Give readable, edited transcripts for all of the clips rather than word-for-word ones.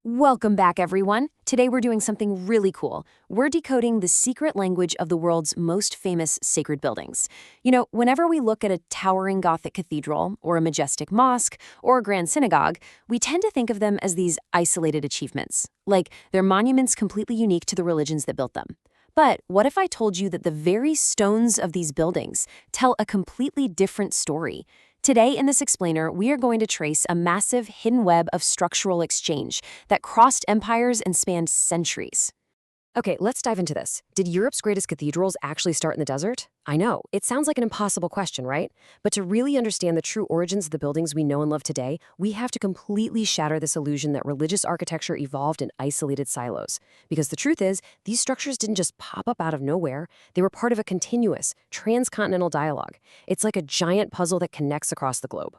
Welcome back, everyone. Today we're doing something really cool. We're decoding the secret language of the world's most famous sacred buildings. Whenever we look at a towering Gothic cathedral, or a majestic mosque, or a grand synagogue, we tend to think of them as these isolated achievements, like they're monuments completely unique to the religions that built them. But what if I told you that the very stones of these buildings tell a completely different story? Today in this explainer, we are going to trace a massive hidden web of structural exchange that crossed empires and spanned centuries. Okay, let's dive into this. Did Europe's greatest cathedrals actually start in the desert? I know, it sounds like an impossible question, right? But to really understand the true origins of the buildings we know and love today, we have to completely shatter this illusion that religious architecture evolved in isolated silos. Because the truth is, these structures didn't just pop up out of nowhere. They were part of a continuous, transcontinental dialogue. It's like a giant puzzle that connects across the globe.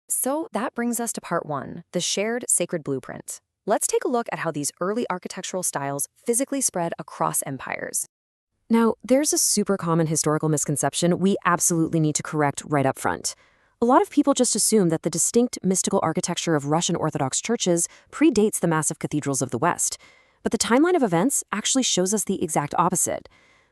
So that brings us to part one, the shared sacred blueprint. Let's take a look at how these early architectural styles physically spread across empires. Now, there's a super common historical misconception we absolutely need to correct right up front. A lot of people just assume that the distinct mystical architecture of Russian Orthodox churches predates the massive cathedrals of the West. But the timeline of events actually shows us the exact opposite.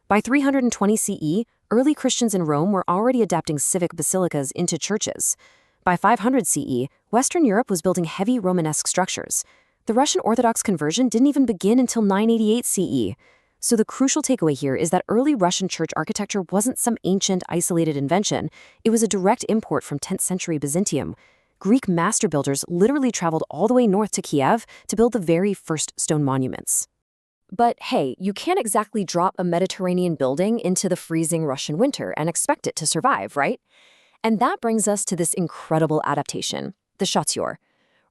By 320 CE, early Christians in Rome were already adapting civic basilicas into churches. By 500 CE, Western Europe was building heavy Romanesque structures. The Russian Orthodox conversion didn't even begin until 988 CE. So the crucial takeaway here is that early Russian church architecture wasn't some ancient, isolated invention. It was a direct import from 10th century Byzantium. Greek master builders literally traveled all the way north to Kiev to build the very first stone monuments. But hey, you can't exactly drop a Mediterranean building into the freezing Russian winter and expect it to survive, right? And that brings us to this incredible adaptation, the chateau.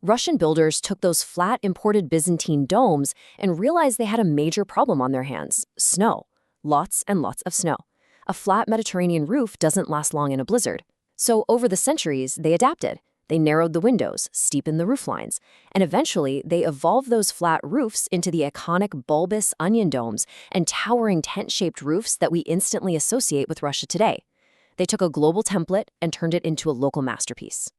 Russian builders took those flat imported Byzantine domes and realized they had a major problem on their hands: snow. Lots and lots of snow. A flat Mediterranean roof doesn't last long in a blizzard. So over the centuries, they adapted. They narrowed the windows, steepened the roof lines, and eventually they evolved those flat roofs into the iconic bulbous onion domes and towering tent-shaped roofs that we instantly associate with Russia today. They took a global template and turned it into a local masterpiece.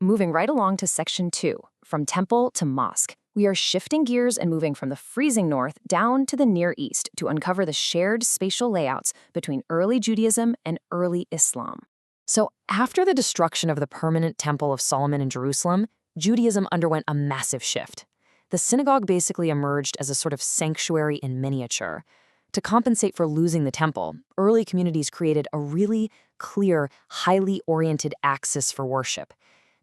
Moving right along to section 2, from temple to mosque, we are shifting gears and moving from the freezing north down to the Near East to uncover the shared spatial layouts between early Judaism and early Islam. So after the destruction of the permanent Temple of Solomon in Jerusalem, Judaism underwent a massive shift. The synagogue basically emerged as a sort of sanctuary in miniature. To compensate for losing the temple, early communities created a really clear, highly oriented axis for worship.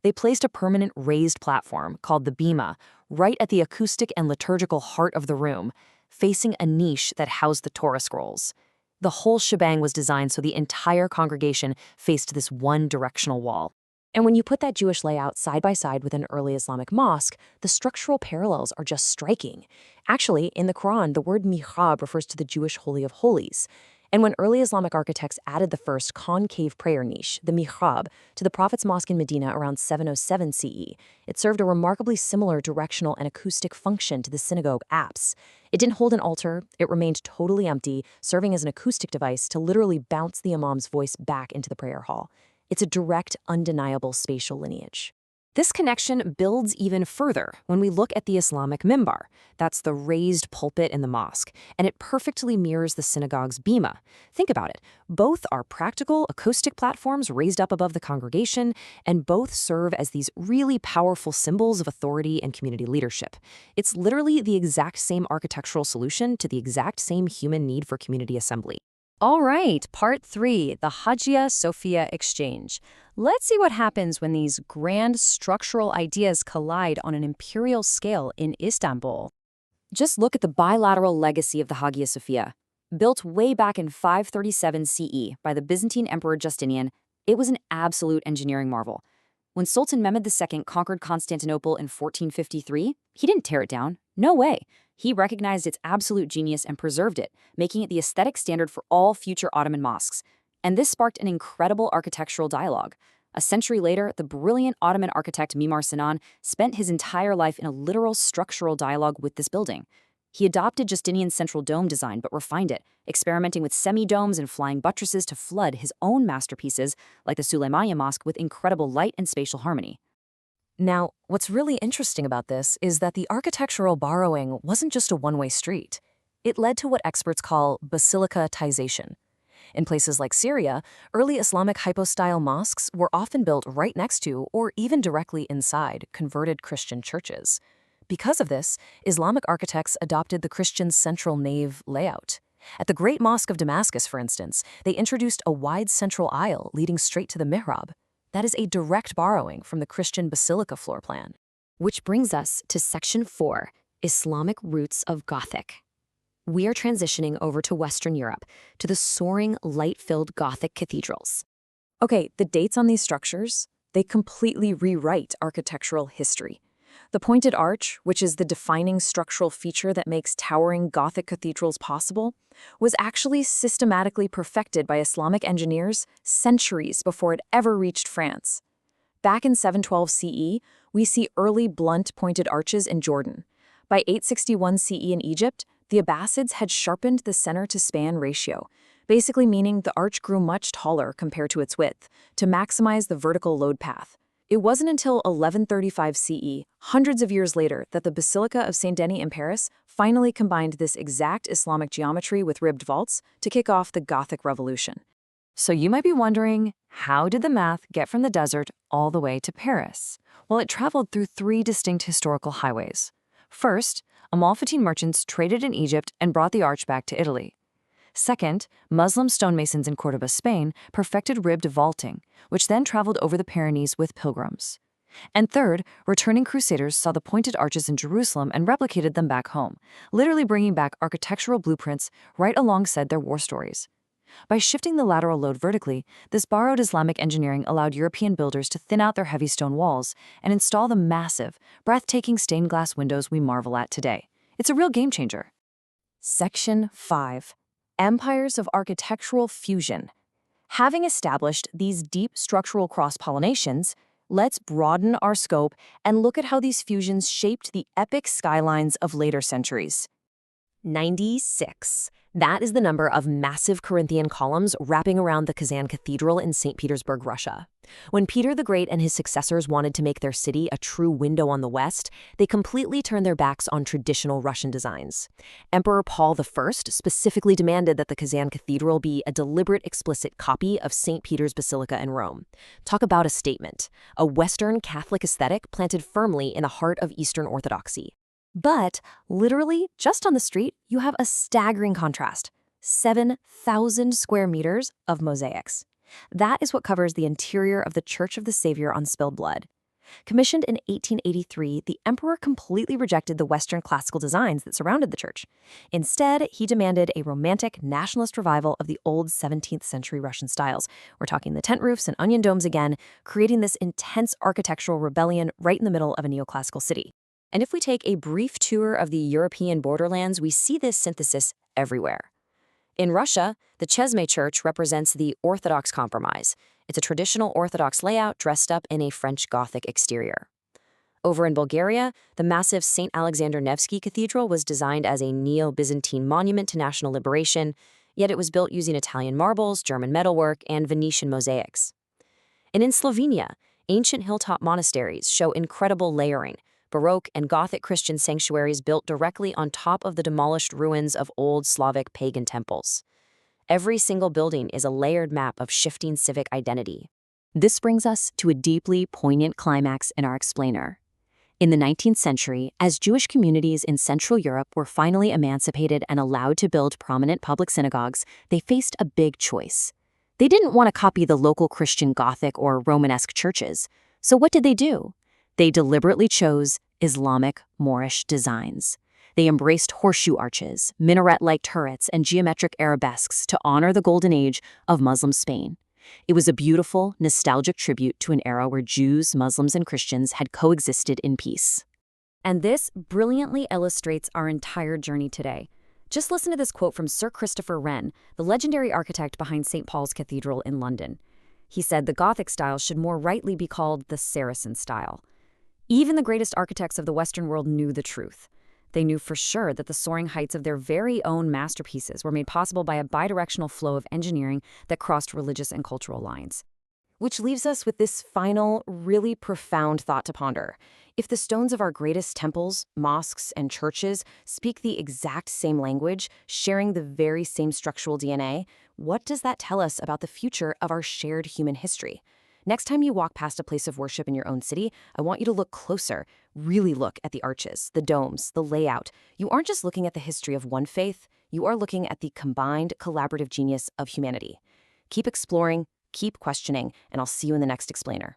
They placed a permanent raised platform, called the bema, right at the acoustic and liturgical heart of the room, facing a niche that housed the Torah scrolls. The whole shebang was designed so the entire congregation faced this one directional wall. And when you put that Jewish layout side by side with an early Islamic mosque, the structural parallels are just striking. Actually, in the Quran, the word mihrab refers to the Jewish Holy of Holies. And when early Islamic architects added the first concave prayer niche, the mihrab, to the Prophet's mosque in Medina around 707 CE, it served a remarkably similar directional and acoustic function to the synagogue apse. It didn't hold an altar, it remained totally empty, serving as an acoustic device to literally bounce the imam's voice back into the prayer hall. It's a direct, undeniable spatial lineage. This connection builds even further when we look at the Islamic mimbar. That's the raised pulpit in the mosque, and it perfectly mirrors the synagogue's bema. Think about it. Both are practical acoustic platforms raised up above the congregation, and both serve as these really powerful symbols of authority and community leadership. It's literally the exact same architectural solution to the exact same human need for community assembly. All right, part 3, the Hagia Sophia exchange. Let's see what happens when these grand structural ideas collide on an imperial scale in Istanbul. Just look at the bilateral legacy of the Hagia Sophia. Built way back in 537 CE by the Byzantine Emperor Justinian, it was an absolute engineering marvel. When Sultan Mehmed II conquered Constantinople in 1453, he didn't tear it down. No way. He recognized its absolute genius and preserved it, making it the aesthetic standard for all future Ottoman mosques. And this sparked an incredible architectural dialogue. A century later, the brilliant Ottoman architect Mimar Sinan spent his entire life in a literal structural dialogue with this building. He adopted Justinian's central dome design but refined it, experimenting with semi-domes and flying buttresses to flood his own masterpieces, like the Suleymaniye Mosque, with incredible light and spatial harmony. Now, what's really interesting about this is that the architectural borrowing wasn't just a one-way street. It led to what experts call basilicatization. In places like Syria, early Islamic hypostyle mosques were often built right next to or even directly inside converted Christian churches. Because of this, Islamic architects adopted the Christian central nave layout. At the Great Mosque of Damascus, for instance, they introduced a wide central aisle leading straight to the mihrab. That is a direct borrowing from the Christian basilica floor plan. Which brings us to Section 4, Islamic Roots of Gothic. We are transitioning over to Western Europe, to the soaring, light-filled Gothic cathedrals. Okay, the dates on these structures, they completely rewrite architectural history. The pointed arch, which is the defining structural feature that makes towering Gothic cathedrals possible, was actually systematically perfected by Islamic engineers centuries before it ever reached France. Back in 712 CE, we see early blunt pointed arches in Jordan. By 861 CE in Egypt, the Abbasids had sharpened the center-to-span ratio, basically meaning the arch grew much taller compared to its width, to maximize the vertical load path. It wasn't until 1135 CE, hundreds of years later, that the Basilica of Saint Denis in Paris finally combined this exact Islamic geometry with ribbed vaults to kick off the Gothic Revolution. So you might be wondering, how did the math get from the desert all the way to Paris? Well, it traveled through three distinct historical highways. First, Amalfitine merchants traded in Egypt and brought the arch back to Italy. Second, Muslim stonemasons in Córdoba, Spain, perfected ribbed vaulting, which then traveled over the Pyrenees with pilgrims. And third, returning crusaders saw the pointed arches in Jerusalem and replicated them back home, literally bringing back architectural blueprints right alongside their war stories. By shifting the lateral load vertically, this borrowed Islamic engineering allowed European builders to thin out their heavy stone walls and install the massive, breathtaking stained glass windows we marvel at today. It's a real game changer. Section 5. Empires of Architectural Fusion. Having established these deep structural cross-pollinations, let's broaden our scope and look at how these fusions shaped the epic skylines of later centuries. 96. That is the number of massive Corinthian columns wrapping around the Kazan Cathedral in St. Petersburg, Russia. When Peter the Great and his successors wanted to make their city a true window on the West, they completely turned their backs on traditional Russian designs. Emperor Paul I specifically demanded that the Kazan Cathedral be a deliberate, explicit copy of St. Peter's Basilica in Rome. Talk about a statement, a Western Catholic aesthetic planted firmly in the heart of Eastern Orthodoxy. But, literally, just on the street, you have a staggering contrast. 7,000 square meters of mosaics. That is what covers the interior of the Church of the Savior on spilled blood. Commissioned in 1883, the emperor completely rejected the Western classical designs that surrounded the church. Instead, he demanded a romantic, nationalist revival of the old 17th century Russian styles. We're talking the tent roofs and onion domes again, creating this intense architectural rebellion right in the middle of a neoclassical city. And if we take a brief tour of the European borderlands, we see this synthesis everywhere. In Russia, the Chesme Church represents the Orthodox compromise. It's a traditional Orthodox layout dressed up in a French Gothic exterior. Over in Bulgaria, the massive St. Alexander Nevsky Cathedral was designed as a neo-Byzantine monument to national liberation, yet it was built using Italian marbles, German metalwork, and Venetian mosaics. And in Slovenia, ancient hilltop monasteries show incredible layering, Baroque and Gothic Christian sanctuaries built directly on top of the demolished ruins of old Slavic pagan temples. Every single building is a layered map of shifting civic identity. This brings us to a deeply poignant climax in our explainer. In the 19th century, as Jewish communities in Central Europe were finally emancipated and allowed to build prominent public synagogues, they faced a big choice. They didn't want to copy the local Christian Gothic or Romanesque churches. So what did they do? They deliberately chose Islamic Moorish designs. They embraced horseshoe arches, minaret-like turrets, and geometric arabesques to honor the golden age of Muslim Spain. It was a beautiful, nostalgic tribute to an era where Jews, Muslims, and Christians had coexisted in peace. And this brilliantly illustrates our entire journey today. Just listen to this quote from Sir Christopher Wren, the legendary architect behind St. Paul's Cathedral in London. He said the Gothic style should more rightly be called the Saracen style. Even the greatest architects of the Western world knew the truth. They knew for sure that the soaring heights of their very own masterpieces were made possible by a bidirectional flow of engineering that crossed religious and cultural lines. Which leaves us with this final, really profound thought to ponder. If the stones of our greatest temples, mosques, and churches speak the exact same language, sharing the very same structural DNA, what does that tell us about the future of our shared human history? Next time you walk past a place of worship in your own city, I want you to look closer. Really look at the arches, the domes, the layout. You aren't just looking at the history of one faith, you are looking at the combined collaborative genius of humanity. Keep exploring, keep questioning, and I'll see you in the next explainer.